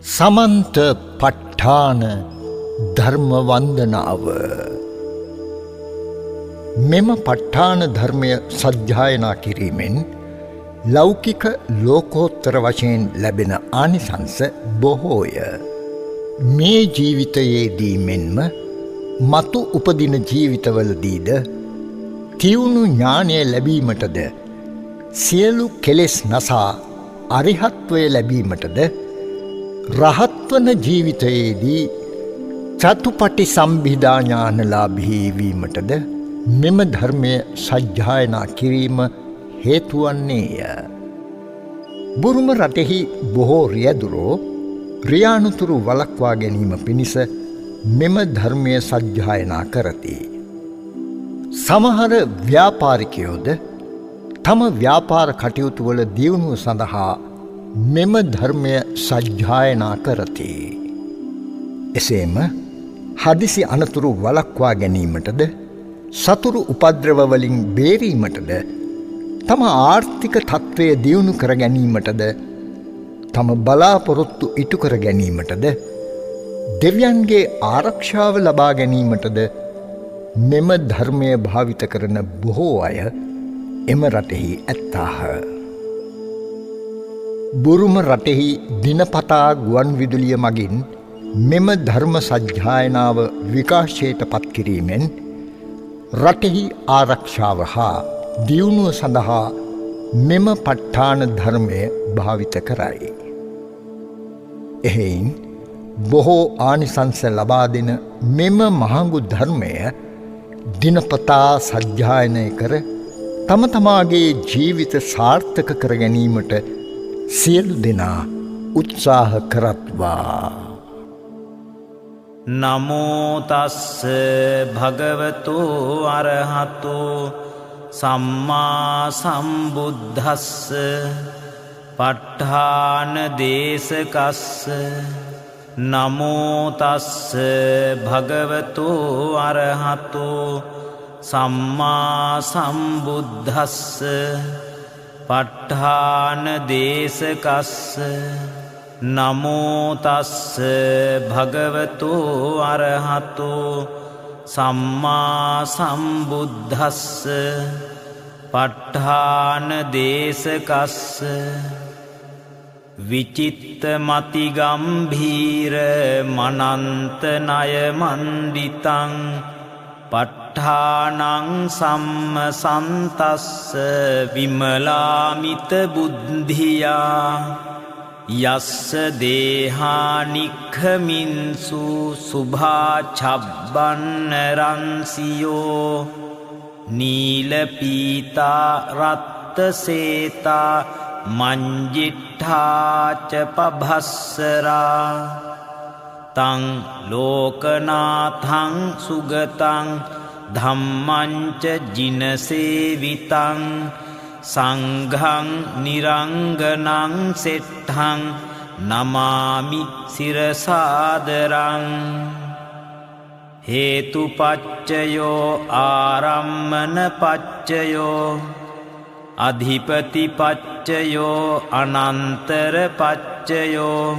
සමන්ත ප ဋ ාණ ධර්ම වන්දනාව. මෙම ප ဋ ාණ ධර්මය සජ්ජායනා කිරීමෙන් ලෞකික ලෝකෝත්තර වශයෙන් ලැබෙන ආනිසංස බොහෝය. මේ ජීවිතයේදී මෙන්ම මතු උපදින ජීවිතවලදීද තියුණු ඥානය ලැබීමටද සියලු කෙලෙස් නසා අරිහත්වය ලැබීමටද රහත්වන ජීවිතයේදී චතුපටි සම්භිදා ඥානලාභී වීමටද මෙම ධර්මය සජ්ජායනා කිරීම හේතුවන්නේය. බුරුම රටෙහි බොහෝ රියදුරෝ රියානුතුරු වළක්වා ගැනීම පිණිස මෙම ධර්මය සජ්ජායනා කරති. සමහර ව්‍යාපාරිකයෝද තම ව්‍යාපාර කටයුතුවල දියුණුව සඳහා මෙම ධර්මය සජ්ජායනා කරති. එසේම හදිසි අනතුරු වළක්වා ගැනීමටද සතුරු උපද්‍රවවලින් බේරීමටද තම ආර්ථික තත්ත්වය දියුණු කර ගැනීමටද තම බලාපොරොත්තු ඉටු කර ගැනීමටද දෙවියන්ගේ ආරක්ෂාව ලබා ගැනීමටද මෙම ධර්මය භාවිත කරන බොහෝ අය එම රටෙහි ඇත්තාහ. බුරුම රටෙහි දිනපතා ගුවන් විදුලිය මගින් මෙම ධර්ම සජ්ජායනාව විකාශයට පත් කිරීමෙන් රටෙහි ආරක්ෂාව හා දියුණුව සඳහා මෙම ප ဋ ාණ ධර්මය භාවිත කරයි. එහෙයින් බොහෝ ආනිසංස ලබා දෙන මෙම මහඟු ධර්මය දිනපතා සජ්ජායනය කර තම තමාගේ ජීවිත සාර්ථක කර ගැනීමට සියලු දෙනා උත්සාහ කරත්වා. නමෝ තස්ස භගවතු අරහතු සම්මා සම්බුද්දස්ස ප ဋ ාණ දේශකස්ස. නමෝ තස්ස භගවතු අරහතු සම්මා සම්බුද්දස්ස ප ဋ ාණ දේශකස්ස. නමෝ තස්ස භගවතු අරහතු සම්මා සම්බුද්දස්ස ප ဋ ාණ දේශකස්ස. විචිත්ත මති ගම්භීර මනන්ත නය මණ්ඩිතං ප ဋ ාණං සම්ම සන්තස්ස විමලාමිත බුද්ධියා යස්ස දේහානික්ඛමින්සු සුභා චබ්බන්න රන්සියෝ නීල පීතා රත්ත සේතා මංජිට්ඨාච පභස්සරා තං ලෝකනාථං සුගතං ධම්මංච ජිනසේවිතං සංඝං නිරංගනං සෙට්ඨං නමාමි සිරසාදරං. හේතුපච්චයෝ ආරම්මන පච්චයෝ අධිපතිපච්චයෝ අනන්තර පච්චයෝ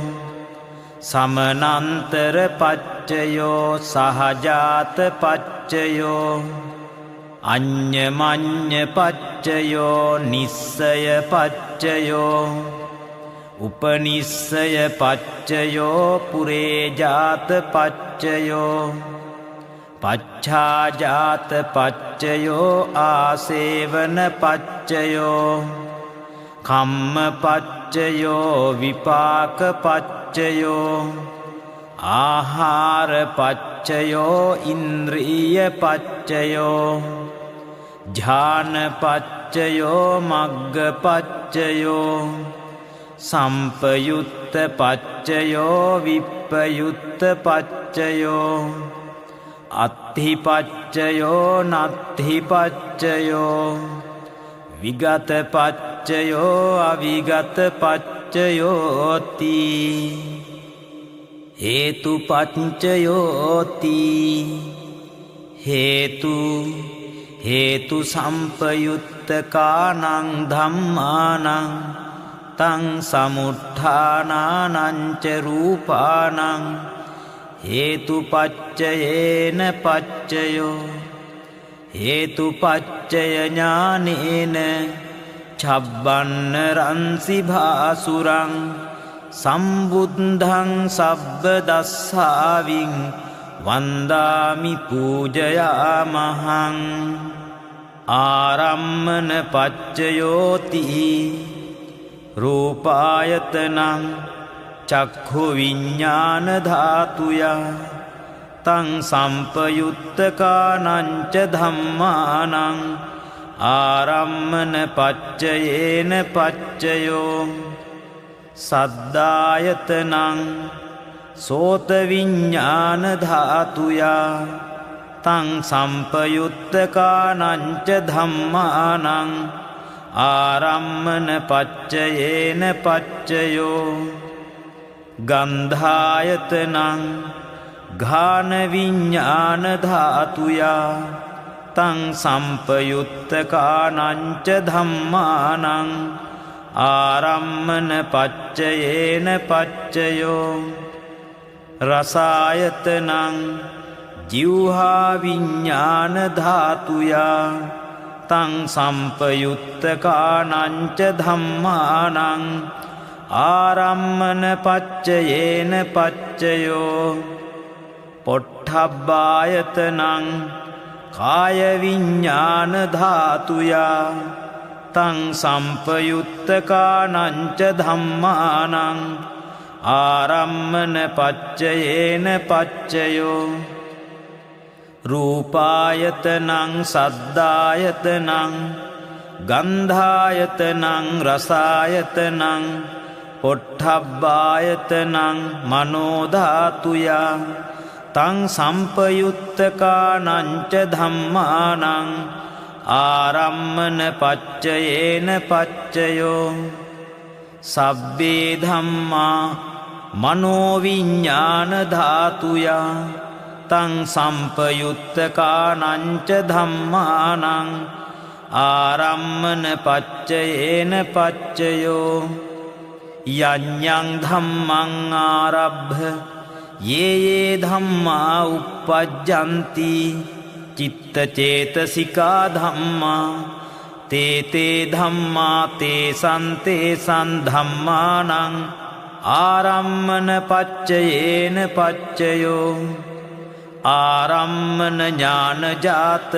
සමනන්තර පච්චයෝ සහජාත පච්චයෝ අඤ්ඤමඤ්ඤ පච්චයෝ නිස්සය පච්චයෝ උපනිස්සය පච්චයෝ පුරේජාත පච්චයෝ පච්ඡාජාත පච්චයෝ ආසේවන පච්චයෝ කම්ම පච්චයෝ විපාක පච්චයෝ ආහාර පච්චයෝ ඉන්ද්‍රිය පච්චයෝ ඥාන පච්චයෝ මග්ග පච්චයෝ සම්පයුත්ත පච්චයෝ විප්පයුත්ත පච්චයෝ අත්ථි පච්චයෝ නත්ථි පච්චයෝ විගත පච්චයෝ අවිගත පච්චයෝති. හේතුපච්චයෝති. හේතු සම්පයුත්තකානං ධම්මානං තං සමුත්ථානානං ච රූපානං හේතුපච්චයේන පච්චයෝ හේතුපච්චය ඥානේන චබ්බන්න රන්සි භාසුරං සම්බුද්ධං සබ්බ දස්සාවින් වන්දාමි පූජයාමහං ආරම්මන පච්චයෝති රූපායතනං චක්ඛු විඤ්ඤාණ ධාතුයා තං සම්පයුත්තකානං ච ධම්මානං ආරම්මන පච්චයේන පච්චයෝ සද්ධායතනං සෝත විඤ්ඤාණ ධාතුයා තං සම්පයුත්තකානං ච ධම්මානං ආරම්මන පච්චයේන පච්චයෝ ගන්ධායතනං ඝාන විඤ්ඤාණ ධාතුයා තං සම්පයුත්තකානං ච ධම්මානං ආරම්මන පච්චයේන පච්චයෝ රසායතනං ජීවහා විඤ්ඤාණ ධාතුයා තං සම්පයුත්තකානං ච ධම්මානං ආරම්මන පච්චයේන පච්චයෝ පොට්ඨබ්බායතනං කාය විඤ්ඤාණ ධාතුයා තං සම්පයුත්තකානං ච ධම්මානං ආරම්මන පච්චයේන පච්චයෝ රූපායතනං සද්ධායතනං ගන්ධායතනං රසායතනං පොට්ඨබ්බායතනං මනෝ ධාතුයා තං සම්පයුත්තකානං ච ධම්මානං ආරම්මන පච්චයේන පච්චයෝ සබ්බේ ධම්මා මනෝ විඤ්ඤාණ ධාතුයා තං සම්පයුත්තකානං ච ධම්මානං ආරම්මන පච්චයේන පච්චයෝ යඤ්ඤං ධම්මං ආරබ්භ යේ ධම්මා uppajjanti චිත්ත චේතසිකා ධම්මා තේ ධම්මා තේසං ධම්මානං ආරම්මන පච්චයේන පච්චයෝ ආරම්මන ඥානජාත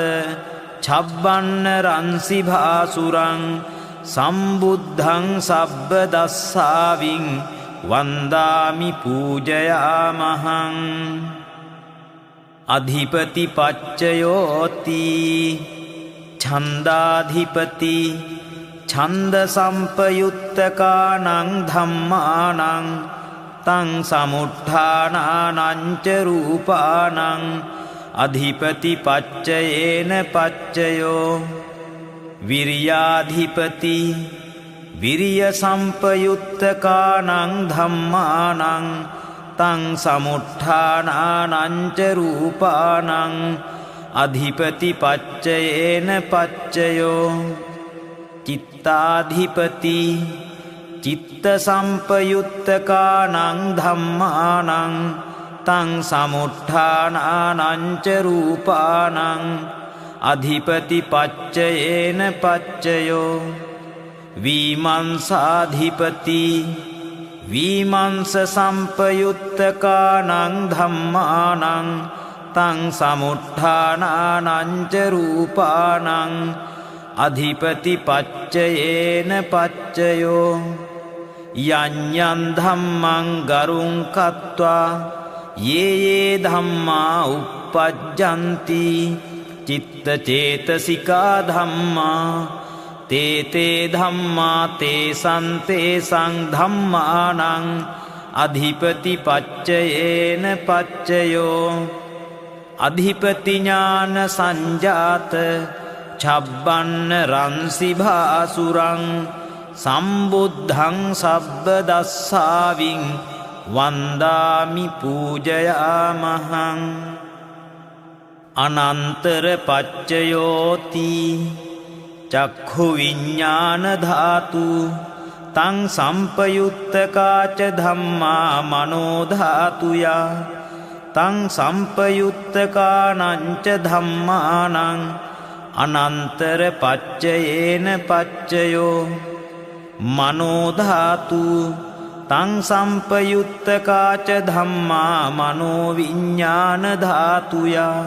චබ්බන්න රන්සි භාසුරං සම්බුද්ධං සබ්බ දස්සාවින් වන්දාමි පූජයාමහං අධිපති පච්චයෝති ඡන්දාධිපති ඡන්ද සම්පයුත්තකානං ධම්මානං තං සමුත්ථානානං ච රූපානං අධිපති පච්චයේන පච්චයෝ විරියාධිපති විරිය සම්පයුත්තකානං ධම්මානං තං සමුත්ථානානං ච රූපානං අධිපති පච්චයේන පච්චයෝ චිත්තාධිපති චිත්ත සම්පයුත්තකානං ධම්මානං තං සමුත්ථානානං ච රූපානං අධිපති පච්චයේන පච්චයෝ විමංසාධිපති විමංස සම්පයුත්තකානං ධම්මානං තං සමුත්ථානානං ච රූපානං අධිපති පච්චයේන පච්චයෝ යඤ්ඤං ධම්මං ගරුං කତ୍වා යේ ධම්මා uppajjanti චිත්ත චේතසිකා ධම්මා තේ ධම්මා තේසං ධම්මානං අධිපති පච්චයේන පච්චයෝ අධිපති ඥාන සංජාත චබ්බන්න රන්සි භාසුරං සම්බුද්ධං සබ්බ දස්සාවින් වන්දාමි පූජයාමහං අනන්තර පච්චයෝති චක්ඛු විඤ්ඤාණ ධාතු තං සම්පයුත්තකාච ධම්මා මනෝධාතුයා තං සම්පයුත්තකානංච ධම්මානං අනන්තර පච්චයේන පච්චයෝ මනෝධාතු තං සම්පයුත්තකාච ධම්මා මනෝවිඤ්ඤාණ ධාතුයා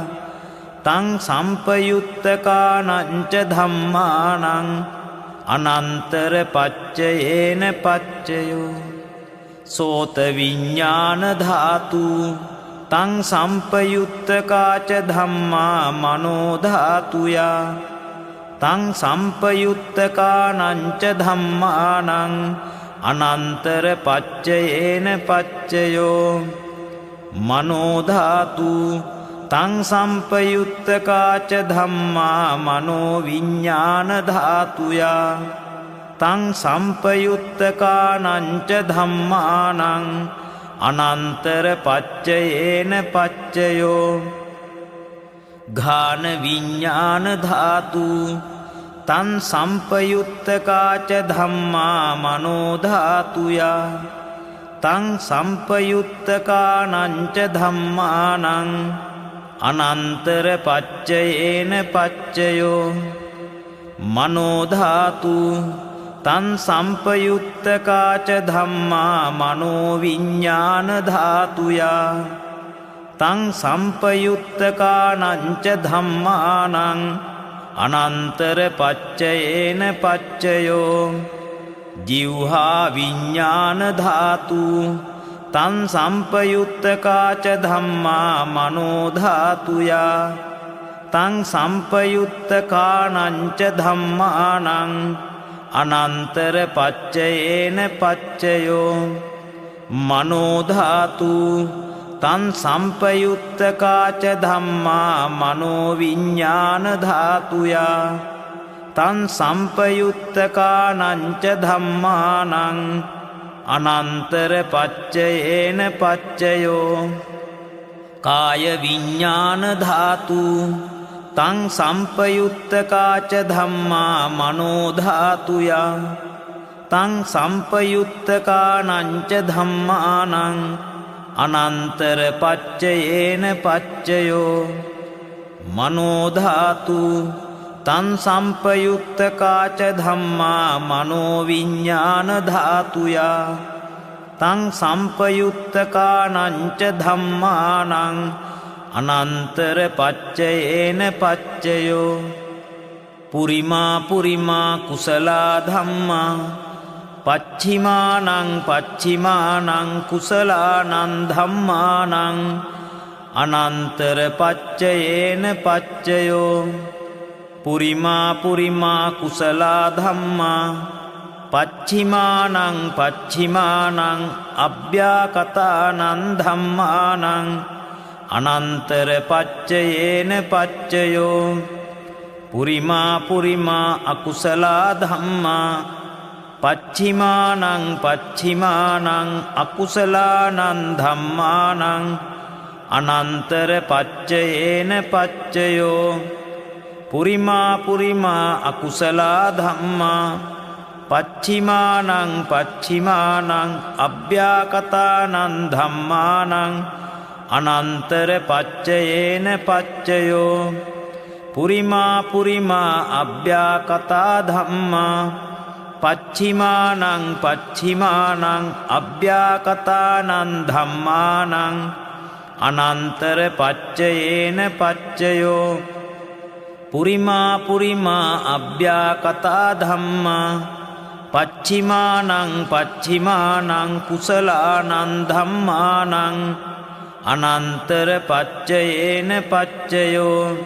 තං සම්පයුත්තකානංච ධම්මානං අනන්තර පච්චයේන පච්චයෝ සෝත විඤ්ඤාණ ධාතු තං සම්පයුත්තකාච ධම්මා මනෝධාතුයා තං සම්පයුත්තකානංච ධම්මානං අනන්තර පච්චයේන පච්චයෝ මනෝධාතු තං සම්පයුත්තකාච ධම්මා මනෝවිඤ්ඤාණ ධාතුයා තං සම්පයුත්තකානංච ධම්මානං අනන්තර පච්චයේන පච්චයෝ ඝාන විඤ්ඤාණ ධාතු තං සම්පයුත්තකාච ධම්මා මනෝධාතුයා තං සම්පයුත්තකානංච ධම්මානං අනන්තර පච්චයේන පච්චයෝ මනෝධාතු තං සම්පයුත්තකාච ධම්මා මනෝවිඤ්ඤාණ ධාතුයා තං සම්පයුත්තකානංච ධම්මානං අනන්තර පච්චයේන පච්චයෝ ජිව්හා විඤ්ඤාණ ධාතු තං සම්පයුත්තකාච ධම්මා මනෝධාතුයා තං සම්පයුත්තකානංච ධම්මානං අනන්තර පච්චයේන පච්චයෝ මනෝධාතු තං සම්පයුත්තකාච ධම්මා මනෝවිඤ්ඤාණ ධාතුයා තං සම්පයුත්තකානංච ධම්මානං අනන්තර පච්චයේන පච්චයෝ කාය විඤ්ඤාණ ධාතු තං සම්පයුත්තකාච ධම්මා මනෝධාතුයා තං සම්පයුත්තකානංච ධම්මානං අනන්තර පච්චයේන පච්චයෝ මනෝධාතු තං සම්පයුත්තකාච ධම්මා මනෝවිඤ්ඤාණ ධාතුයා තං සම්පයුත්තකානංච ධම්මානං අනන්තර පච්චයේන පච්චයෝ පුරිමා පුරිමා කුසලා ධම්මා පච්චිමානං පච්චිමානං කුසලානං ධම්මානං අනන්තර පච්චයේන පච්චයෝ පුරිමා පුරිමා කුසලා ධම්මා පච්චිමානං පච්චිමානං අභ්‍යාකතානං ධම්මානං අනන්තර පච්චයේන පච්චයෝ පුරිමා පුරිමා අකුසලා ධම්මා පච්චිමානං පච්චිමානං අකුසලානං ධම්මානං අනන්තර පච්චයේන පච්චයෝ පුරිමා පුරිමා අකුසලා ධම්මා පච්චිමානං පච්චිමානං අභ්‍යාකතානං ධම්මානං අනන්තර පච්චයේන පච්චයෝ පුරිමා පුරිමා අභ්‍යාකතා ධම්මා පච්චිමානං පච්චිමානං අභ්‍යාකතානං ධම්මානං අනන්තර පච්චයේන පච්චයෝ පුරිමා පුරිමා අභ්‍යාකතා ධම්මා පච්චිමානං පච්චිමානං කුසලානං ධම්මානං අනන්තර පච්චයේන පච්චයෝ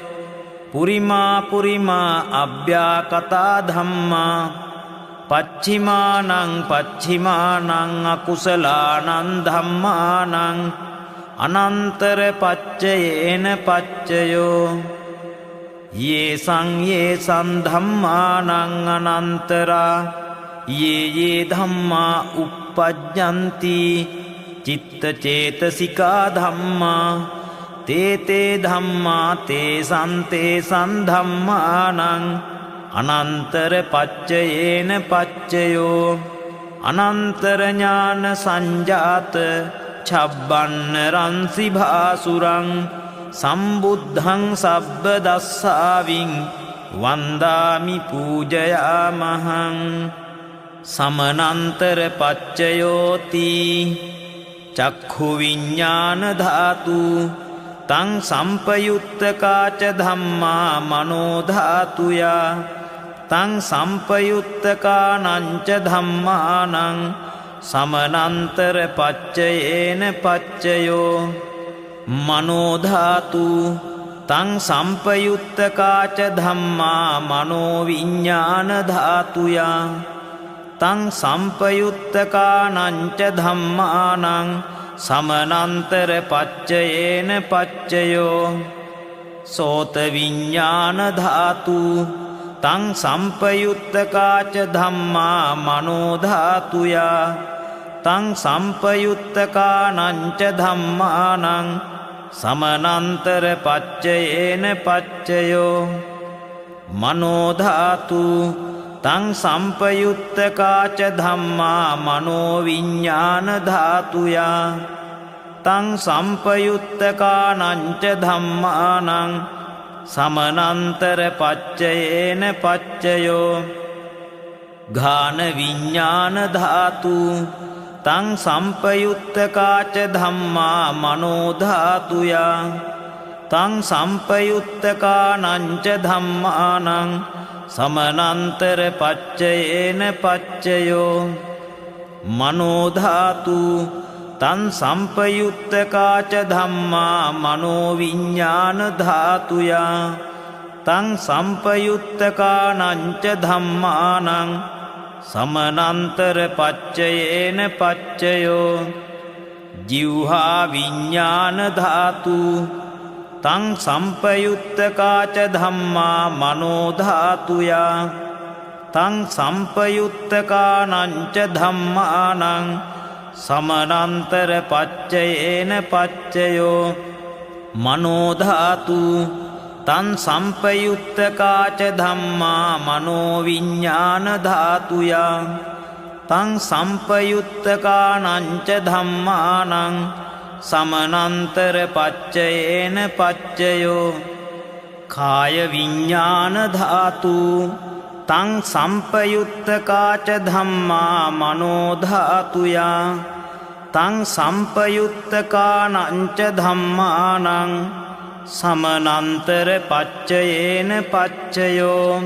පුරිමා පුරිමා අභ්‍යාකතා ධම්මා පච්චිමානං පච්චිමානං අකුසලානං ධම්මානං අනන්තර පච්චයේන පච්චයෝ යේසං ධම්මානං අනන්තරා යේ ධම්මා uppajjanti චිත්ත චේතසිකා ධම්මා තේ ධම්මා තේසං ධම්මානං අනන්තර පච්චයේන පච්චයෝ අනන්තර ඥාන සංජාත චබ්බන්න රන්සි භාසුරං සම්බුද්ධං සබ්බ දස්සාවින් වන්දාමි පූජයාමහං සමනන්තර පච්චයෝති චක්ඛු විඤ්ඤාණ ධාතු තං සම්පයුත්තකාච ධම්මා මනෝ ධාතුයා තං සම්පයුත්තකානංච ධම්මානං සමනන්තර පච්චයේන පච්චයෝ මනෝ ධාතු තං සම්පයුත්තකාච ධම්මා මනෝ විඤ්ඤාණ ධාතුයා තං සම්පයුත්තකානංච ධම්මානං සමනන්තර පච්චයේන පච්චයෝ සෝත විඤ්ඤාණ ධාතු තං සම්පයුත්තකාච ධම්මා මනෝ ධාතුයා තං සම්පයුත්තකානංච ධම්මානං සමනන්තර පච්චයේන පච්චයෝ මනෝ ධාතු තං සම්පයුත්තකාච ධම්මා මනෝ විඤ්ඤාණ ධාතුයා තං සම්පයුත්තකානංච ධම්මානං සමනන්තර පච්චයේන පච්චයෝ ඝාන විඤ්ඤාණ ධාතු තං සම්පයුත්තකාච ධම්මා මනෝ ධාතුයා තං සම්පයුත්තකානංච ධම්මානං සමනන්තර පච්චයේන පච්චයෝ මනෝ ධාතු තං සම්පයුත්තකාච ධම්මා මනෝ විඤ්ඤාණ ධාතුයා තං සම්පයුත්තකානංච ධම්මානං සමනන්තර පච්චයේන පච්චයෝ ජිව්හා විඤ්ඤාණ ධාතු තං සම්පයුත්තකාච ධම්මා මනෝ ධාතුයා තං සම්පයුත්තකානංච ධම්මානං සමනන්තර පච්චයේන පච්චයෝ මනෝ ධාතු තං සම්පයුත්තකාච ධම්මා මනෝ විඤ්ඤාණ ධාතුයා තං සම්පයුත්තකානංච ධම්මානං සමනන්තර පච්චයේන පච්චයෝ කාය විඤ්ඤාණ ධාතු තං සම්පයුත්තකාච ධම්මා මනෝ ධාතුයා තං සම්පයුත්තකානංච ධම්මානං සමනන්තර පච්චයේන පච්චයෝ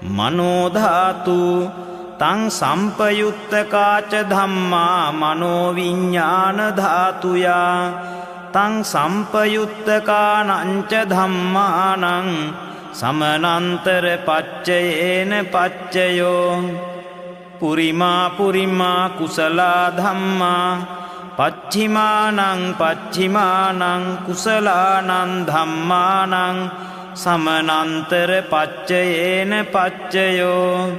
මනෝ ධාතු තං සම්පයුත්තකාච ධම්මා මනෝ විඤ්ඤාණ ධාතුයා තං සම්පයුත්තකානංච ධම්මානං සමනන්තර පච්චයේන පච්චයෝ පුරිමා පුරිමා කුසලා ධම්මා පච්චිමානං පච්චිමානං කුසලානං ධම්මානං සමනන්තර පච්චයේන පච්චයෝ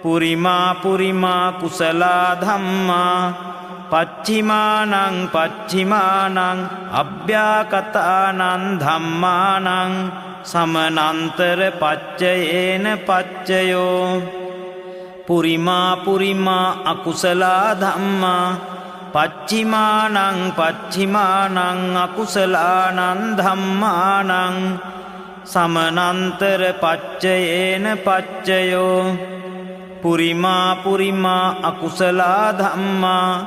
පුරිමා පුරිමා කුසලා ධම්මා පච්චිමානං පච්චිමානං අභ්‍යාකතානං ධම්මානං සමනන්තර පච්චයේන පච්චයෝ පුරිමා පුරිමා අකුසලා ධම්මා පච්චිමානං පච්චිමානං අකුසලානං ධම්මානං සමනන්තර පච්චයේන පච්චයෝ පුරිමා පුරිමා අකුසලා ධම්මා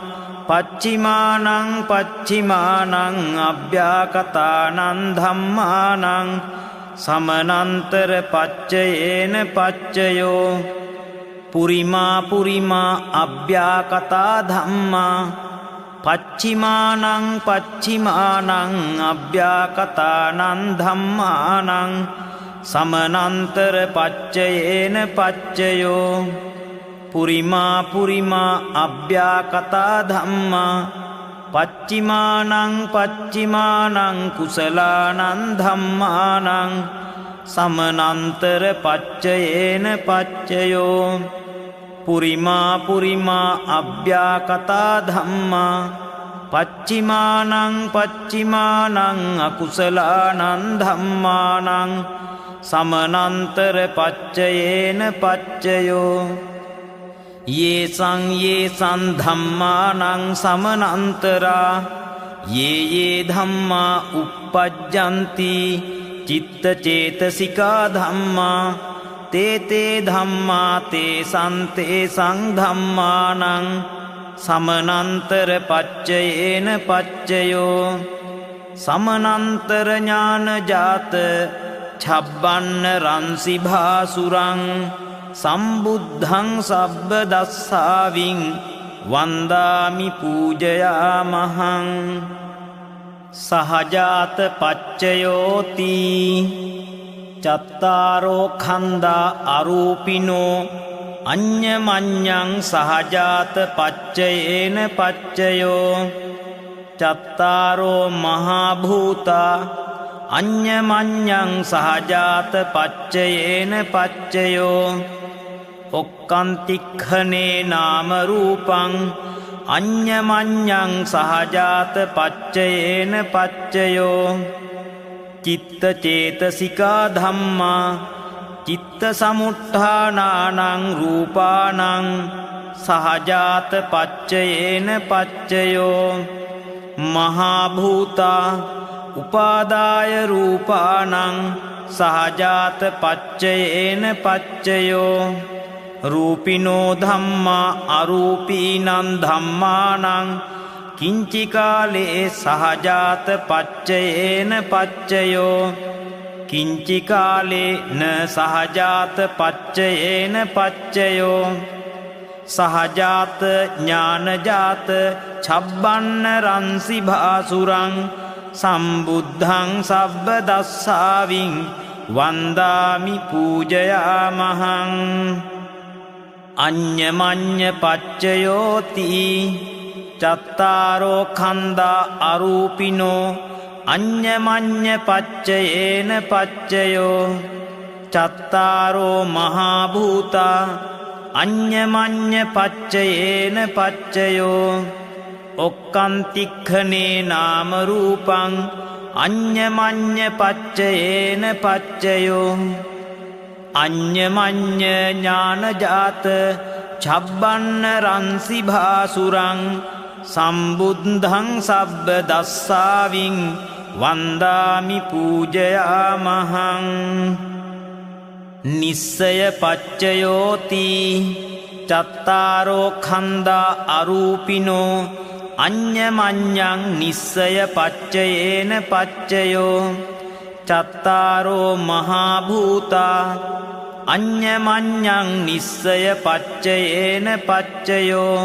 පච්චිමානං පච්චිමානං අභ්‍යාකතානං ධම්මානං සමනන්තර පච්චයේන පච්චයෝ පුරිමා පුරිමා අභ්‍යාකතා ධම්මා පච්චිමානං පච්චිමානං අභ්‍යාකතානං ධම්මානං සමනන්තර පච්චයේන පච්චයෝ පුරිමා පුරිමා අභ්‍යාකතා ධම්මා පච්චිමානං පච්චිමානං කුසලානං ධම්මානං සමනන්තර පච්චයේන පච්චයෝ පුරිමා පුරිමා අභ්‍යාකතා ධම්මා පච්චිමානං පච්චිමානං අකුසලානං ධම්මානං සමනන්තර පච්චයේන පච්චයෝ යේසං ධම්මානං සමනන්තරා යේ ධම්මා uppajjanti චිත්තචේතසිකා ධම්මා තේ ධම්මා තේසං ධම්මානං සමනන්තර පච්චයේන පච්චයෝ සමනන්තර ඥානජාත ඡබ්බන්න රන්සි භාසුරං සම්බුද්ධං සබ්බ දස්සාවින් වන්දාමි පූජයාමහං සහජාත පච්චයෝති චත්තාරෝ khanda අරූපිනෝ අඤ්ඤමඤ්ඤං සහජාත පච්චයේන පච්චයෝ චත්තාරෝ මහා භූතා අඤ්ඤමඤ්ඤං සහජාත පච්චයේන පච්චයෝ ඔක්කන්තික්ඛනේ නාම රූපං අඤ්ඤමඤ්ඤං සහජාත පච්චයේන පච්චයෝ චිත්ත චේතසිකා ධම්මා චිත්ත සමුත්ථානානං රූපානං සහජාත පච්චයේන පච්චයෝ මහා භූතා උපාදාය රූපානං සහජාත පච්චයේන පච්චයෝ රූපිනෝ ධම්මා අරූපීනං ධම්මානං කිංචි කාලේ සහජාත පච්චයේන පච්චයෝ කිංචි කාලේ න සහජාත පච්චයේන පච්චයෝ සහජාත ඥානජාත ඡබ්බන්න රන්සි භාසුරං සම්බුද්ධං සබ්බ දස්සාවින් වන්දාමි පූජයාමහං අඤ්ඤමඤ්ඤ පච්චයෝති චත්තාරෝ khanda අරූපිනෝ අඤ්ඤමඤ්ඤ පච්චයේන පච්චයෝ චත්තාරෝ මහා භූතා අඤ්ඤමඤ්ඤ පච්චයේන පච්චයෝ ඔක්කන්තික්ඛනේ නාම රූපං අඤ්ඤමඤ්ඤ පච්චයේන පච්චයෝ අඤ්ඤමඤ්ඤ ඥානජාත ඡබ්බන්න රන්සි භාසුරං සම්බුද්ධං සබ්බ දස්සාවින් වන්දාමි පූජයාමහං නිස්සය පච්චයෝති චත්තාරෝ khanda අරූපිනෝ අඤ්ඤමඤ්ඤං නිස්සය පච්චයේන පච්චයෝ චත්තාරෝ මහා භූතා අඤ්ඤමඤ්ඤං නිස්සය පච්චයේන පච්චයෝ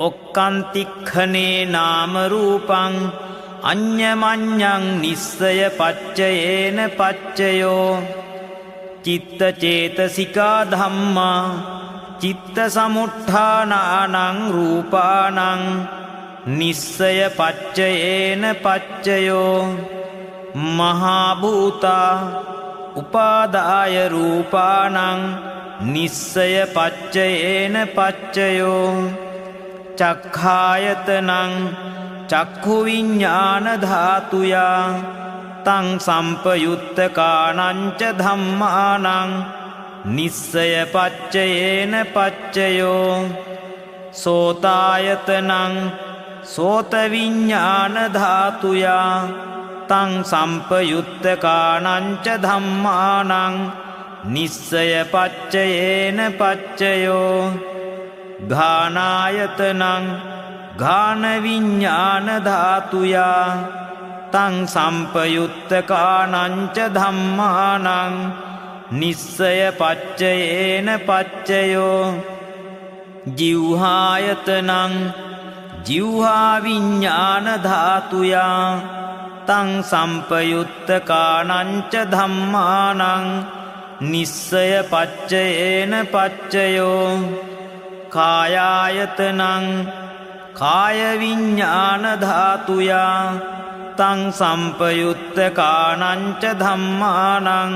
ඔක්කන්තික්ඛනේ නාම රූපං අඤ්ඤමඤ්ඤං නිස්සය පච්චයේන පච්චයෝ චිත්ත චේතසිකා ධම්මා චිත්ත සමුත්ථානානං රූපානං නිස්සය පච්චයේන පච්චයෝ මහා භූතා උපාදාය රූපානං නිස්සය පච්චයේන පච්චයෝ චක්ඛායතනං චක්ඛු විඤ්ඤාණ ධාතුයා තං සම්පයුත්තකානං ච ධම්මානං නිස්සය පච්චයේන පච්චයෝ සෝතායතනං සෝත විඤ්ඤාණ ධාතුයා තං සම්පයුත්තකානං ච ධම්මානං නිස්සය පච්චයේන පච්චයෝ ඝානායතනං ඝාන විඤ්ඤාණ ධාතුයා තං සම්පයුත්තකානං ච ධම්මානං නිස්සය පච්චයේන පච්චයෝ ජිව්හායතනං ජිව්හා විඤ්ඤාණ ධාතුයා තං සම්පයුත්තකානං ච ධම්මානං නිස්සය පච්චයේන පච්චයෝ කායායතනං කාය විඤ්ඤාණ ධාතුයා තං සම්පයුත්තකානං ච ධම්මානං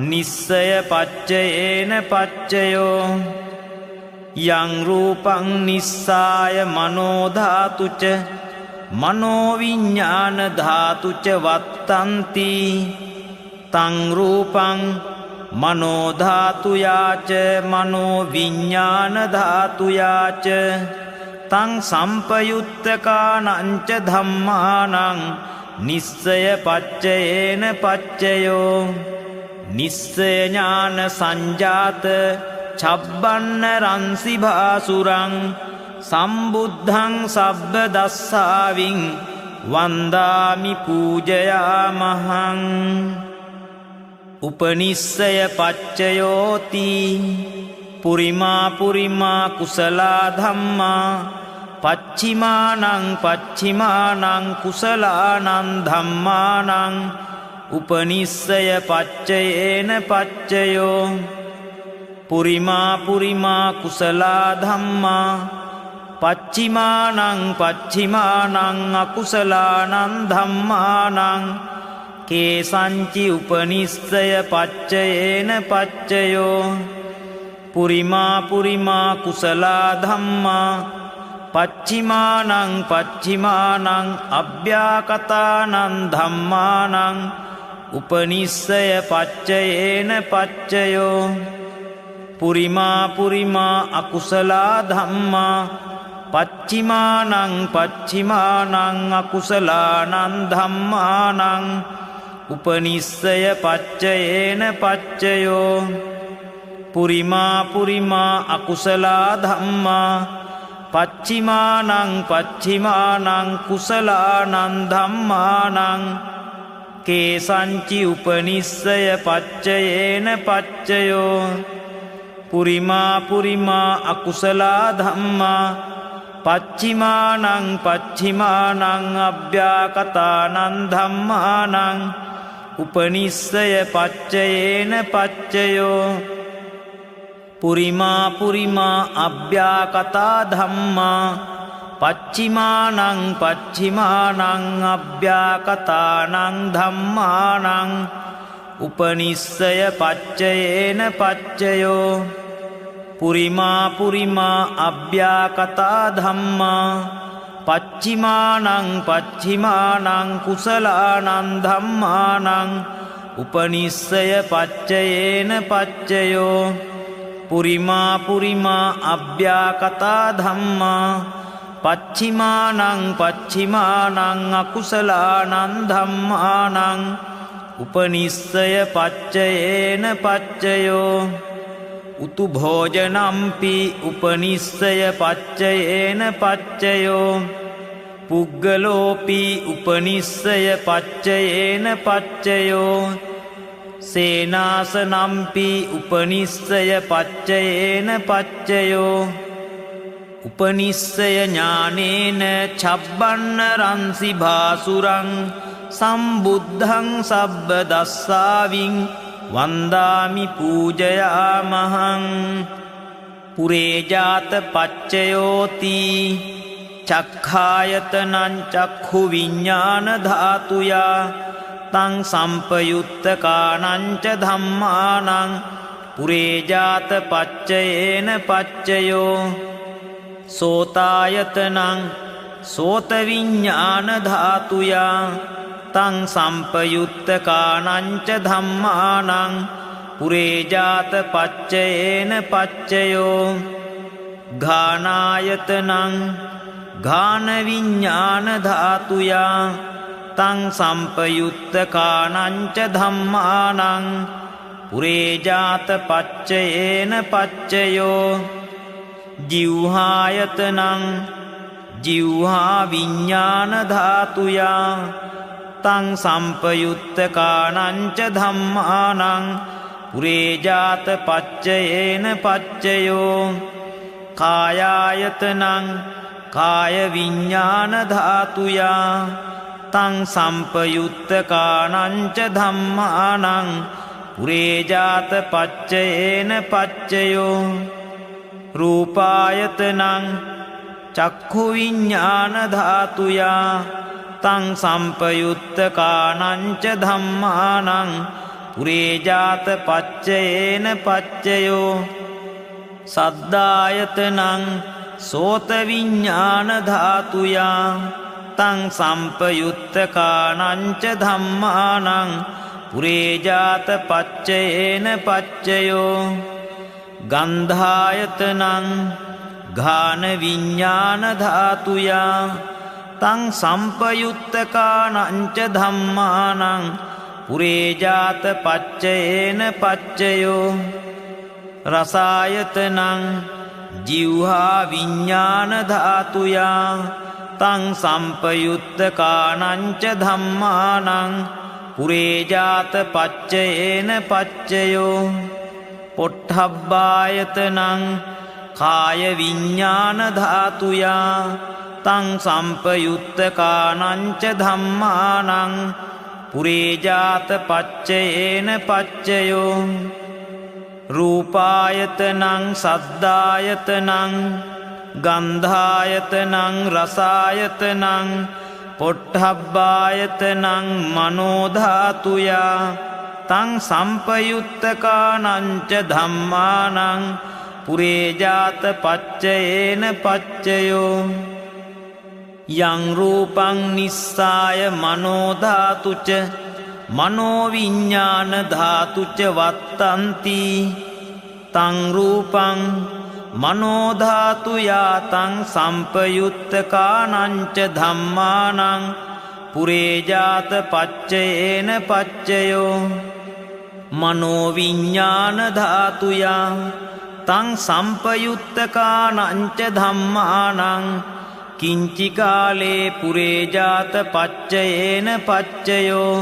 නිස්සය පච්චයේන පච්චයෝ යං රූපං නිස්සාය මනෝ ධාතුච මනෝ විඤ්ඤාණ ධාතුච වත්තන්ති තං රූපං මනෝධාතුයාච මනෝවිඤ්ඤාණධාතුයාච තං සම්පයුත්තකානංච ධම්මානං නිස්සය පච්චයේන පච්චයෝ නිස්සය ඥාන සංජාත චබ්බන්න රන්සි භාසුරං සම්බුද්ධං සබ්බ දස්සාවින් වන්දාමි පූජයාමහං උපනිස්සය පච්චයෝති පුරිමා පුරිමා කුසලා ධම්මා පච්චිමානං පච්චිමානං කුසලානං ධම්මානං උපනිස්සය පච්චයේන පච්චයෝ පුරිමා පුරිමා කුසලා ධම්මා පච්චිමානං පච්චිමානං අකුසලානං ධම්මානං කේසංචි උපනිස්සය පච්චයේන පච්චයෝ පුරිමා පුරිමා කුසලා ධම්මා පච්චිමානං පච්චිමානං අභ්‍යාකතානං ධම්මානං උපනිස්සය පච්චයේන පච්චයෝ පුරිමා පුරිමා අකුසලා ධම්මා පච්චිමානං පච්චිමානං අකුසලානං ධම්මානං උපනිස්සය පච්චයේන පච්චයෝ පුරිමා පුරිමා අකුසලා ධම්මා පච්චිමානං පච්චිමානං කුසලානං ධම්මානං කේසංචි උපනිස්සය පච්චයේන පච්චයෝ පුරිමා පුරිමා අකුසලා ධම්මා පච්චිමානං පච්චිමානං අභ්‍යාකතානං ධම්මානං උපනිස්සය පච්චයේන පච්චයෝ පුරිමා පුරිමා අභ්‍යාකතා ධම්මා පච්චිමානං පච්චිමානං අභ්‍යාකතානං ධම්මානං උපනිස්සය පච්චයේන පච්චයෝ පුරිමා පුරිමා අභ්‍යාකතා ධම්මා පච්චිමානං පච්චිමානං කුසලානං ධම්මානං උපනිස්සය පච්චයේන පච්චයෝ පුරිමා පුරිමා අභ්‍යාකතා ධම්මා පච්චිමානං පච්චිමානං අකුසලානං ධම්මානං උපනිස්සය පච්චයේන පච්චයෝ උතු භෝජනම්පි උපනිස්සය පච්චයේන පච්චයෝ පුග්ගලෝපි උපනිස්සය පච්චයේන පච්චයෝ සේනාසනම්පි උපනිස්සය පච්චයේන පච්චයෝ උපනිස්සය ඥානේන චබ්බන්න රන්සි භාසුරං සම්බුද්ධං සබ්බ දස්සාවින් වන්දාමි පූජයාමහං පුරේජාත පච්චයෝති චක්ඛායතනං චක්ඛු විඤ්ඤාණ ධාතුයා තං සම්පයුත්තකානං ච ධම්මානං පුරේජාත පච්චයේන පච්චයෝ සෝතායතනං සෝත විඤ්ඤාණ ධාතුයා තං සම්පයුත්තකානං ච ධම්මානං පුරේජාත පච්චයේන පච්චයෝ ඝානායතනං ඝාන විඤ්ඤාණ ධාතුයා තං සම්පයුත්තකානං ච ධම්මානං පුරේජාත පච්චයේන පච්චයෝ ජිව්හායතනං ජිව්හා විඤ්ඤාණ ධාතුයා තං සම්පයුත්තකානං ච ධම්මානං පුරේජාත පච්චයේන පච්චයෝ කායායතනං කාය විඤ්ඤාණ ධාතුයා තං සම්පයුත්තකානං ච ධම්මානං පුරේජාත පච්චයේන පච්චයෝ රූපායතනං චක්ඛු විඤ්ඤාණ ධාතුයා තං සම්පයුත්තකානං ච ධම්මානං පුරේජාත පච්චයේන පච්චයෝ සද්ධායතනං සෝත විඤ්ඤාණ ධාතුයා තං සම්පයුත්තකානං ච ධම්මානං පුරේජාත පච්චයේන පච්චයෝ ගන්ධායතනං ගාන විඤ්ඤාණ ධාතුයා තං සම්පයුත්තකානං ච ධම්මානං පුරේජාත පච්චයේන පච්චයෝ රසායතනං ජීවහා විඤ්ඤාණ ධාතුයා තං සම්පයුත්තකානං ච ධම්මානං පුරේජාත පච්චයේන පච්චයෝ පොට්ඨබ්බායතනං කාය විඤ්ඤාණ ධාතුයා තං සම්පයුත්තකානං ච ධම්මානං පුරේජාත පච්චයේන පච්චයෝ රූපායතනං සද්ධායතනං ගන්ධායතනං රසායතනං පොට්ඨබ්බායතනං මනෝ ධාතුයා තං සම්පයුත්තකානං ච ධම්මානං පුරේජාත පච්චයේන පච්චයෝ යං රූපං නිස්සාය මනෝ ධාතුච මනෝ විඤ්ඤාණ ධාතුච වත්තන්ති තං රූපං මනෝ ධාතුයා තං සම්පයුත්තකානං ච ධම්මානං පුරේජාත පච්චයේන පච්චයෝ මනෝ විඤ්ඤාණ ධාතුයා තං සම්පයුත්තකානං ච ධම්මානං කිංචි කාලේ පුරේජාත පච්චයේන පච්චයෝ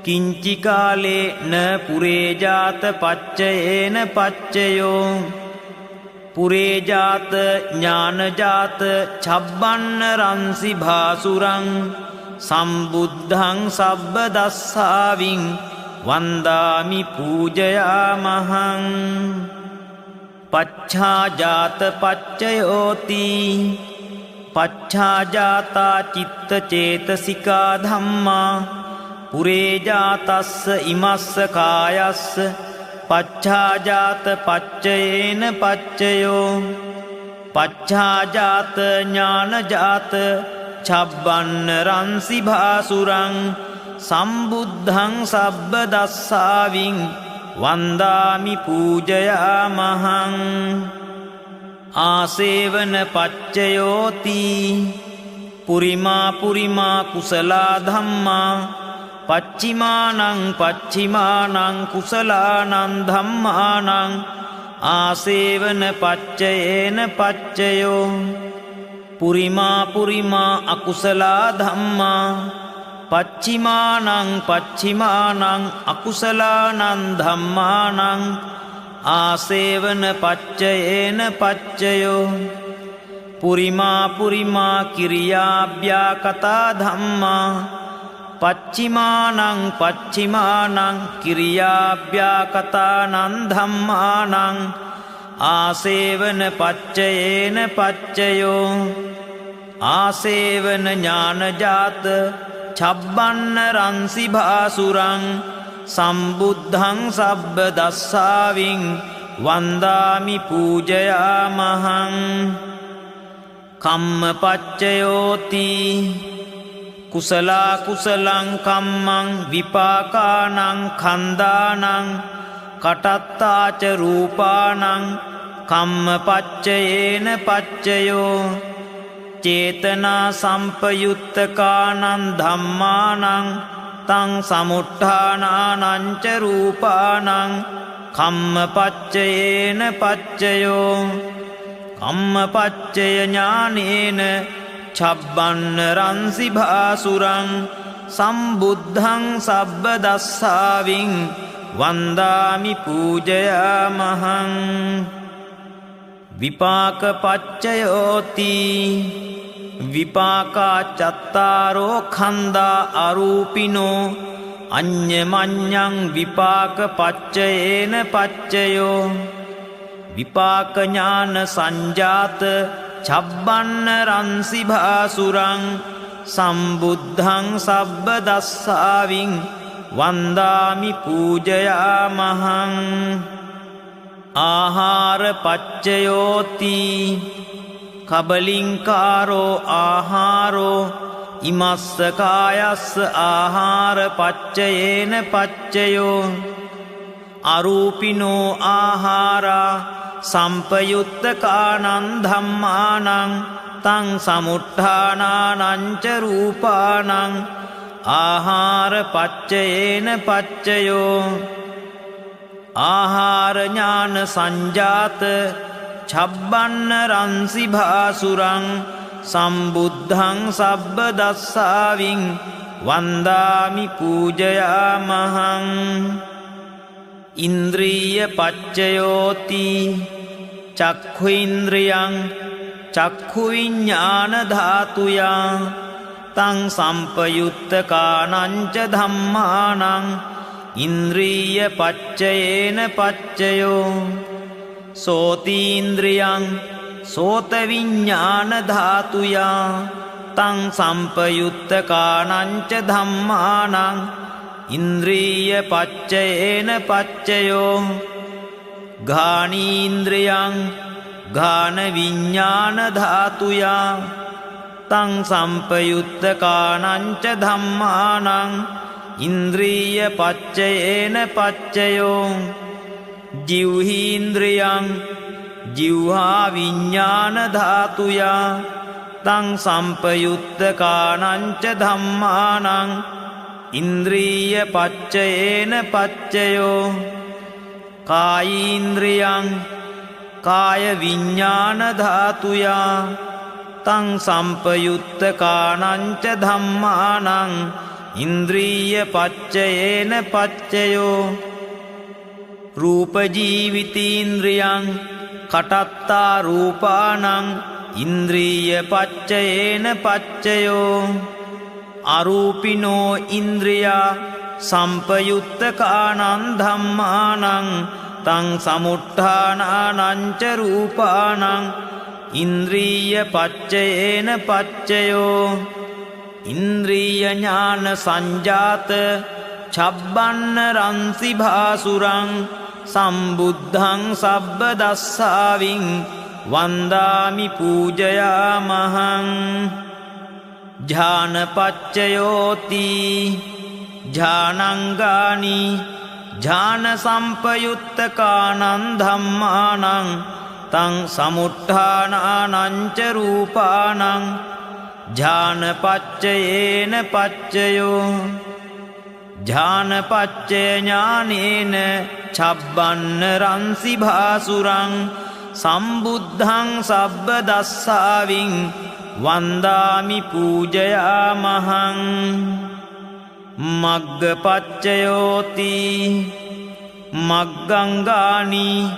කිංචි කාලේ න පුරේජාත පච්චයේන පච්චයෝ පුරේජාත ඥානජාත ඡබ්බන්න රංසි භාසුරං සම්බුද්ධං සබ්බ දස්සාවින් වන්දාමි පූජයාමහං පච්ඡාජාත පච්චයෝති පච්ඡාජාතා චිත්ත චේතසිකා ධම්මා පුරේජාතස්ස ඉමස්ස කායස්ස පච්ඡාජාත පච්චයේන පච්චයෝ පච්ඡාජාත ඥානජාත ඡබ්බන්න රංසි භාසුරං සම්බුද්ධං සබ්බ දස්සාවින් වන්දාමි පූජයාමහං ආසේවන පච්චයෝති පුරිමා පුරිමා කුසලා ධම්මා පච්චිමානං පච්චිමානං කුසලානං ධම්මානං ආසේවන පච්චයේන පච්චයෝ පුරිමා පුරිමා අකුසලා ධම්මා පච්චිමානං පච්චිමානං අකුසලානං ධම්මානං ආසේවන පච්චයේන පච්චයෝ පුරිමා පුරිමා කිරියාභ්‍යා කතා ධම්මා පච්චිමානං පච්චිමානං කිරියාභ්‍යා කතානං ධම්මානං ආසේවන පච්චයේන පච්චයෝ ආසේවන ඥානජාත ඡබ්බන්න රංසි භාසුරං සම්බුද්ධං සබ්බ දස්සාවින් වන්දාමි පූජයාමහං කම්ම පච්චයෝති කුසලා කුසලං කම්මං විපාකානං කන්දානං කටත්තාච රූපානං කම්ම පච්චයේන පච්චයෝ චේතනා සම්පයුත්තකානං ධම්මානං තං සමුට්ඨානානං ච රූපානං කම්ම පච්චයේන පච්චයෝ කම්ම පච්චය ඥානේන ඡබ්බන්න රංසි භාසුරං සම්බුද්ධං සබ්බ දස්සාවින් වන්දාමි පූජයාමහං විපාක පච්චයෝති විපාකා චත්තාරෝ khanda අරූපිනෝ අඤ්ඤමඤ්ඤං විපාක පච්චයේන පච්චයෝ විපාක ඥාන සංජාත ඡබ්බන්න රංසි භාසුරං සම්බුද්ධං සබ්බ දස්සාවින් වන්දාමි පූජයාමහං ආහාර පච්චයෝති කබලින්කාරෝ ආහාරෝ ඉමස්ස කායස්ස ආහාර පච්චයේන පච්චයෝ අරූපිනෝ ආහාරා සම්පයුත්තකානං ධම්මානං තං සමුට්ඨානානං ච රූපානං ආහාර පච්චයේන පච්චයෝ ආහාර ඥාන සංජාත ඡබ්බන්න රන්සි භාසුරං සම්බුද්ධං සබ්බ දස්සාවින් වන්දාමි පූජයාමහං ඉන්ද්‍රිය පච්චයෝති චක්ඛු ඉන්ද්‍රියං චක්ඛු විඥාන ධාතුයා තං සම්පයුත්තකානං ච ධම්මානං ඉන්ද්‍රිය පච්චයේන පච්චයෝ සෝතීන්ද්‍රියං සෝත විඥාන ධාතුයා තං සම්පයුත්තකානං ච ධම්මානං ඉන්ද්‍රිය පච්චයේන පච්චයෝ ඝානීන්ද්‍රියං ඝාන විඥාන ධාතුයා තං සම්පයුත්තකානං ච ධම්මානං ඉන්ද්‍රිය පච්චයේන පච්චයෝ ජීවහීන්ද්‍රියං ජීවහා විඥාන ධාතුයා තං සම්පයුත්තකානං ච ධම්මානං ඉන්ද්‍රිය පච්චයේන පච්චයෝ කායීන්ද්‍රියං කාය විඥාන ධාතුයා තං සම්පයුත්තකානං ච ධම්මානං ඉන්ද්‍රිය පච්චයේන පච්චයෝ රූප ජීවිතීන්ද්‍රියං කටත්තා රූපානං ඉන්ද්‍රිය පච්චයේන පච්චයෝ අරූපිනෝ ඉන්ද්‍රියා සම්පයුත්තකානං ධම්මානං තං සමුට්ඨානානං ච රූපානං ඉන්ද්‍රිය පච්චයේන පච්චයෝ ඉන්ද්‍රිය ඥාන සංජාත ඡබ්බන්න රන්සි භාසුරං සම්බුද්ධං සබ්බ දස්සාවින් වන්දාමි පූජයාමහං ඥානපච්චයෝති ඥානංගානි ඥාන සම්පයුත්තකානං ධම්මානං තං සමුට්ඨානානං ච රූපානං ඥානපච්චයේන පච්චයෝ ඥානපච්චය ඥානේන ඡබ්බන්න රන්සි භාසුරං සම්බුද්ධං සබ්බ දස්සාවින් වන්දාමි පූජයාමහං මග්ගපච්චයෝති මග්ගංගානි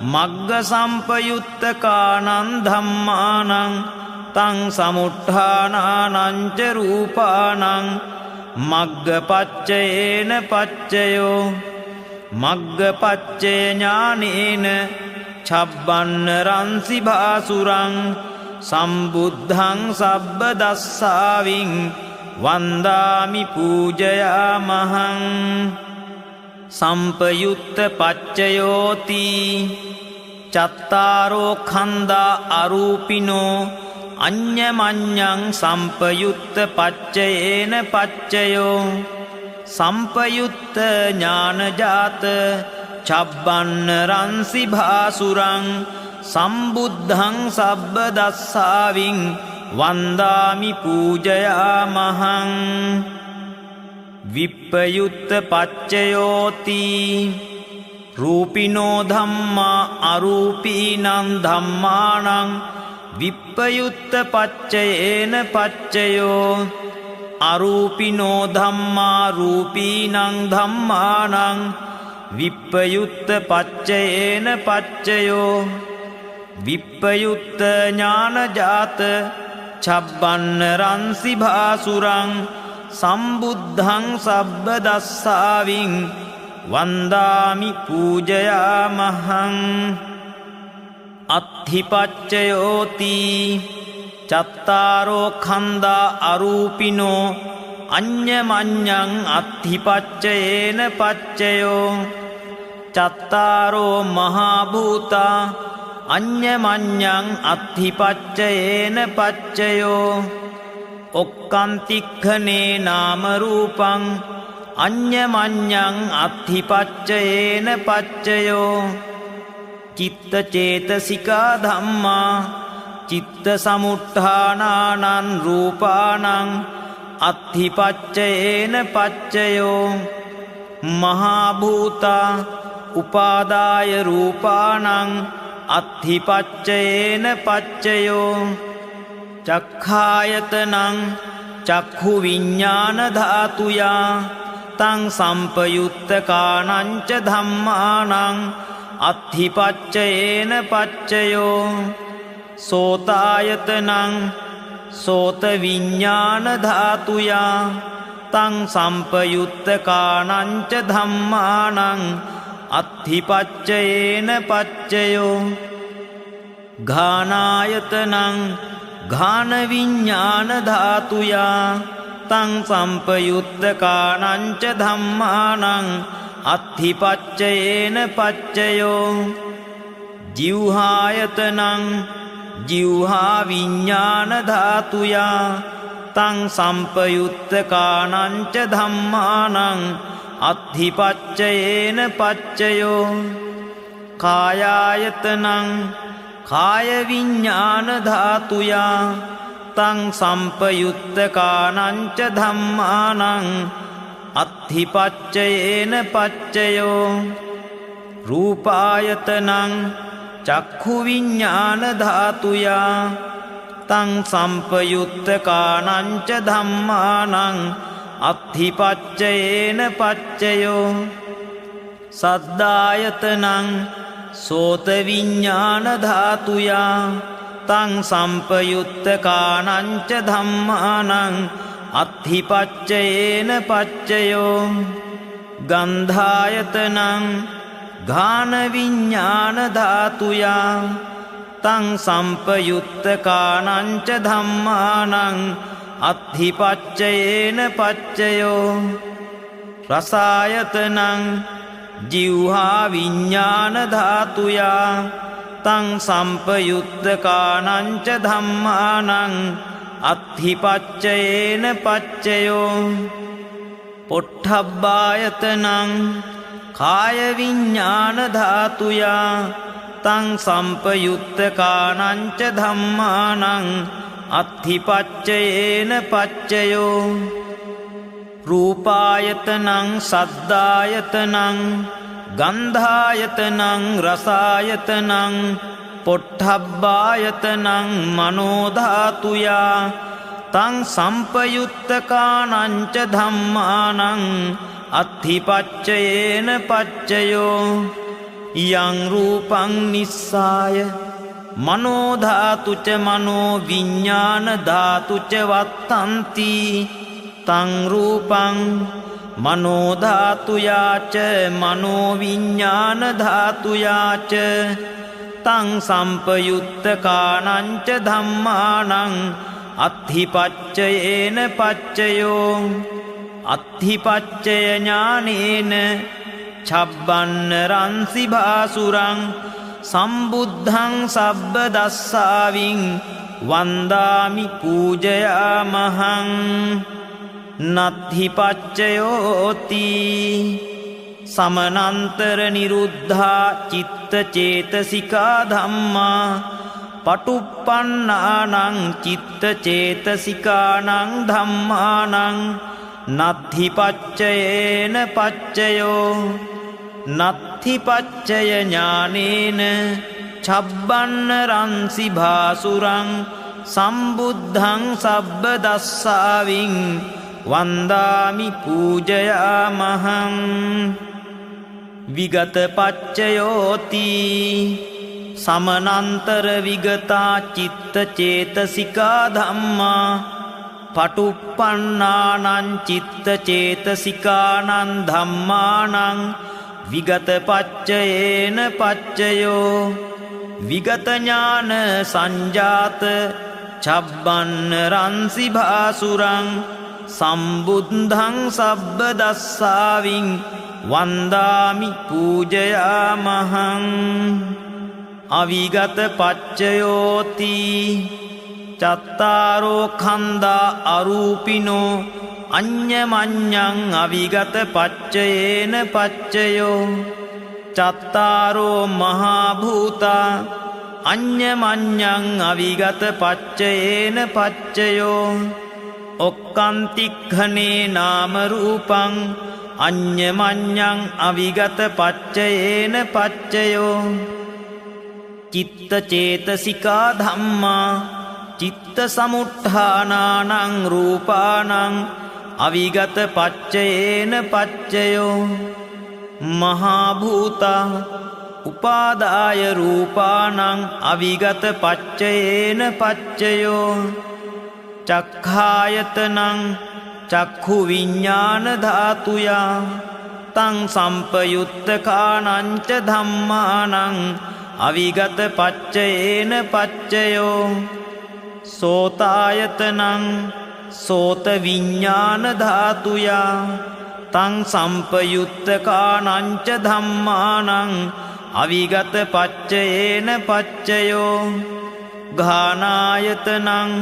මග්ග සම්පයුත්තකානං ධම්මානං තං සමුට්ඨානානං ච රූපානං මග්ගපච්චයේන පච්චයෝ මග්ගපච්චය ඥානේන ඡබ්බන්න රන්සි භාසුරං සම්බුද්ධං සබ්බ දස්සාවින් වන්දාමි පූජයාමහං සම්පයුත්ත පච්චයෝති චත්තාරෝ ඛණ්ඩා අරූපිනෝ අඤ්ඤමඤ්ඤං සම්පයුත්ත පච්චයේන පච්චයෝ සම්පයුත්ත ඥානජාත ඡබ්බන්න රන්සි භාසුරං සම්බුද්ධං සබ්බ දස්සාවින් වන්දාමි පූජයාමහං විප්පයුත්ත පච්චයෝති රූපිනෝ ධම්මා අරූපීනං ධම්මානං විප්පයුත්ත පච්චයේන පච්චයෝ අරූපිනෝ ධම්මා රූපීනං ධම්මානං විප්පයුත්ත පච්චයේන පච්චයෝ විප්පයුත්ත ඥානජාත ඡබ්බන්න රන්සි භාසුරං සම්බුද්ධං සබ්බ දස්සාවින් වන්දාමි පූජයාමහං අත්ථිපච්චයෝති චත්තාරෝ ඛණ්ඩා අරූපිනෝ අඤ්ඤමඤ්ඤං අත්ථිපච්චයේන පච්චයෝ චත්තාරෝ මහා භූතා අඤ්ඤමඤ්ඤං අත්ථිපච්චයේන පච්චයෝ ඔක්කන්තික්ඛනේ නාමරූපං අඤ්ඤමඤ්ඤං අත්ථිපච්චයේන පච්චයෝ චිත්ත චේතසිකා ධම්මා චිත්ත සමුත්ථානානං රූපානං අත්ථිපච්චයේන පච්චයෝ මහා භූතා උපාදාය රූපානං අත්ථිපච්චයේන පච්චයෝ චක්ඛායතනං චක්ඛු විඤ්ඤාණ ධාතුයා තං සම්පයුත්තකානං ච ධම්මානං අත්ථිපච්චයේන පච්චයෝ සෝතායතනං සෝත විඤ්ඤාණ ධාතුයා තං සම්පයුත්තකානං ච ධම්මානං අත්ථිපච්චයේන පච්චයෝ ඝානායතනං ඝාන විඤ්ඤාණ ධාතුයා තං සම්පයුත්තකානං ච ධම්මානං අත්ථිපච්චයේන පච්චයෝ ජීවහායතනං ජීවහා විඤ්ඤාණ ධාතුයා තං සම්පයුත්තකානං ච ධම්මානං අත්ථිපච්චයේන පච්චයෝ කායායතනං කාය විඤ්ඤාණ ධාතුයා තං සම්පයුත්තකානං ච ධම්මානං අත්ථිපච්චයේන පච්චයෝ රූපායතනං චක්ඛු විඤ්ඤාණ ධාතුයා තං සම්පයුත්තකානං ච ධම්මානං අත්ථිපච්චයේන පච්චයෝ සද්ධායතනං සෝත විඤ්ඤාණ ධාතුයා තං සම්පයුත්තකානං ච ධම්මානං අත්ථිපච්චයේන පච්චයෝ ගන්ධායතනං ඝාන විඤ්ඤාණ ධාතුයා තං සම්පයුත්තකානං ච ධම්මානං අත්ථිපච්චයේන පච්චයෝ රසායතනං ජීවහා විඤ්ඤාණ ධාතුයා තං සම්පයුත්තකානං ච ධම්මානං අත්ථිපච්චයේන පච්චයෝ පොට්ඨබ්බායතනං කාය විඤ්ඤාණ ධාතුයා තං සම්පයුත්තකානං ච ධම්මානං අත්ථිපච්චයේන පච්චයෝ රූපායතනං සද්ධායතනං ගන්ධායතනං රසායතනං පොට්ඨබ්බායතනං මනෝ ධාතුයා තං සම්පයුත්තකානං ච ධම්මානං අත්ථිපච්චයේන පච්චයෝ යං රූපං නිස්සාය මනෝ ධාතු ච මනෝ විඤ්ඤාණ ධාතු ච වත්තන්ති තං රූපං මනෝ ධාතුයා ච මනෝ විඤ්ඤාණ ධාතුයා ච තං සම්පයුත්තකානං ච ධම්මානං අත්ථිපච්චයේන පච්චයෝ අත්ථිපච්චය ඥානේන ඡබ්බන්න රන්සි භාසුරං සම්බුද්ධං සබ්බ දස්සාවින් වන්දාමි පූජයාමහං නත්ථි පච්චයෝති සමනන්තර නිරුද්ධා චිත්ත චේතසිකා ධම්මා පටුප්පන්නානං චිත්ත චේතසිකානං ධම්මානං නත්ථි පච්චයේන පච්චයෝ නත්ථි පච්චය ඥානේන ඡබ්බන්න රන්සි භාසුරං සම්බුද්ධං සබ්බ දස්සාවින් වන්දාමි පූජයාමහං විගත පච්චයෝති සමනන්තර විගතා චිත්ත චේතසිකා ධම්මා පටුප්පන්නානං චිත්ත චේතසිකානං ධම්මානං විගත පච්චයේන පච්චයෝ විගත ඥාන සංජාත ඡබ්බන්න රන්සි භාසුරං සම්බුද්ධං සබ්බ දස්සාවින් වන්දාමි පූජයාමහං අවිගත පච්චයෝති චත්තාරෝ කන්දා අරූපිනෝ අඤ්ඤමඤ්ඤං අවිගත පච්චයේන පච්චයෝ චත්තාරෝ මහා භූතා අඤ්ඤමඤ්ඤං අවිගත පච්චයේන පච්චයෝ ඔක්칸තික්ඛනේ නාම රූපං අඤ්ඤමඤ්ඤං අවිගත පච්චයේන පච්චයෝ චිත්ත චේතසිකා ධම්මා චිත්ත සමුත්ථානානං රූපානං අවිගත පච්චයේන පච්චයෝ මහා භූතා උපාදාය රූපානං අවිගත පච්චයේන පච්චයෝ චක්ඛායතනං චක්ඛු විඤ්ඤාණ ධාතුයා තං සම්පයුත්තකානං ච ධම්මානං අවිගත පච්චයේන පච්චයෝ සෝතායතනං සෝත විඤ්ඤාණ ධාතුයා තං සම්පයුත්තකානං ච ධම්මානං අවිගත පච්චයේන පච්චයෝ ඝානායතනං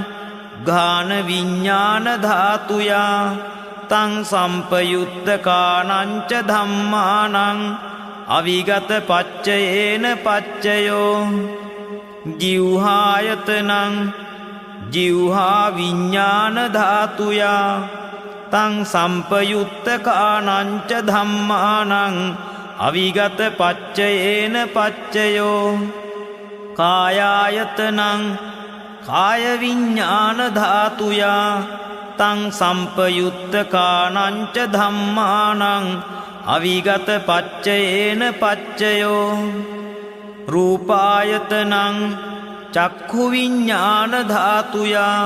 ඝාන විඤ්ඤාණ ධාතුයා තං සම්පයුත්තකානං ච ධම්මානං අවිගත පච්චයේන පච්චයෝ ජීවහායතනං ජීවහා විඤ්ඤාණ ධාතුයා තං සම්පයුත්තකානං ච ධම්මානං අවිගත පච්චයේන පච්චයෝ කායායතනං කාය විඤ්ඤාණ ධාතුයා තං සම්පයුත්තකානං ච ධම්මානං අවිගත පච්චයේන පච්චයෝ රූපායතනං චක්ඛු විඤ්ඤාණ ධාතුයා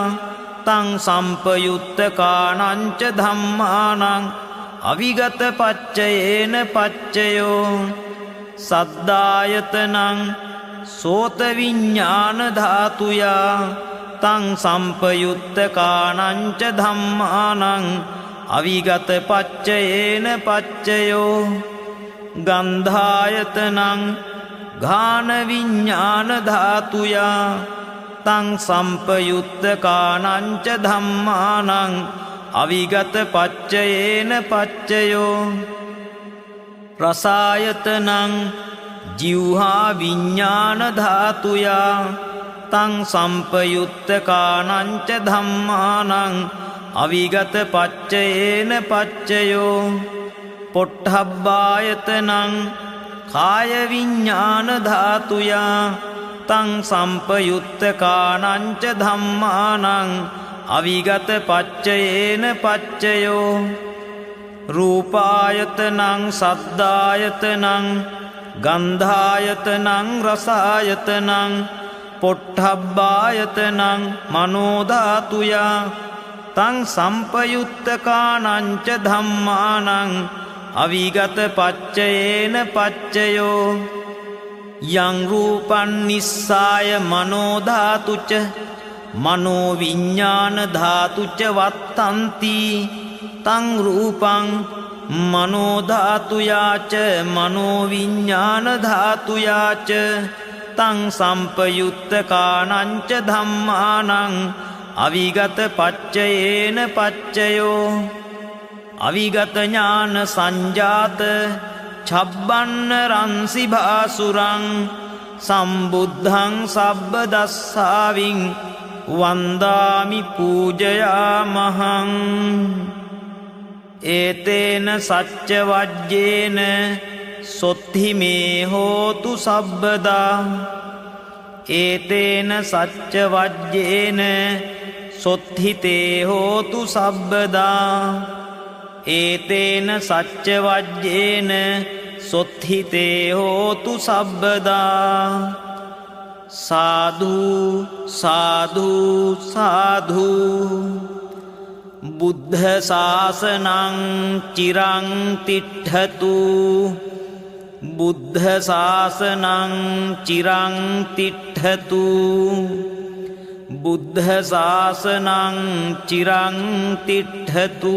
තං සම්පයුත්තකානං ච ධම්මානං අවිගත පච්චයේන පච්චයෝ සද්ධායතනං සෝත විඤ්ඤාණ ධාතුයා තං සම්පයුත්තකානං ච ධම්මානං අවිගත පච්චයේන පච්චයෝ ගන්ධායතනං ඝාන විඤ්ඤාණ ධාතුයා තං සම්පයුත්තකානං ච ධම්මානං අවිගත පච්චයේන පච්චයෝ රසායතනං ජීවහා විඤ්ඤාණ ධාතුයා තං සම්පයුත්තකානං ච ධම්මානං අවිගත පච්චයේන පච්චයෝ පොට්ඨබ්බායතනං කාය විඤ්ඤාණ ධාතුයා තං සම්පයුත්තකානං ච ධම්මානං අවිගත පච්චයේන පච්චයෝ රූපායතනං සද්ධායතනං ගන්ධායතනං රසායතනං පොට්ඨබ්බායතනං මනෝ ධාතුයා තං සම්පයුත්තකානං ච ධම්මානං අවිගත පච්චයේන පච්චයෝ යං රූපං නිස්සාය මනෝ ධාතුච මනෝ විඤ්ඤාණ ධාතුච වත්තන්ති තං රූපං මනෝ ධාතුයාච මනෝ විඤ්ඤාණ ධාතුයාච තං සම්පයුත්තකානං ච ධම්මානං අවිගත පච්චයේන පච්චයෝ අවිගත ඥාන සංජාත ඡබ්බන්න රන්සි භාසුරං සම්බුද්ධං සබ්බ දස්සාවින් වන්දාමි පූජයාමහං ඒතේන සච්ච වජ්ජේන සොත්ථි මේ හෝතු සබ්බදා ඒතේන සච්ච වජ්ජේන සොත්ථිතේ හෝතු සබ්බදා ඒතේන සච්ච වජ්ජේන සොත්ථිතේ හෝතු සබ්බදා සාධු සාධු සාධු බුද්ධ ශාසනං චිරං තිට්ඨතු බුද්ධ ශාසනං චිරං තිට්ඨතු බුද්ධ ශාසනං චිරං තිට්ඨතු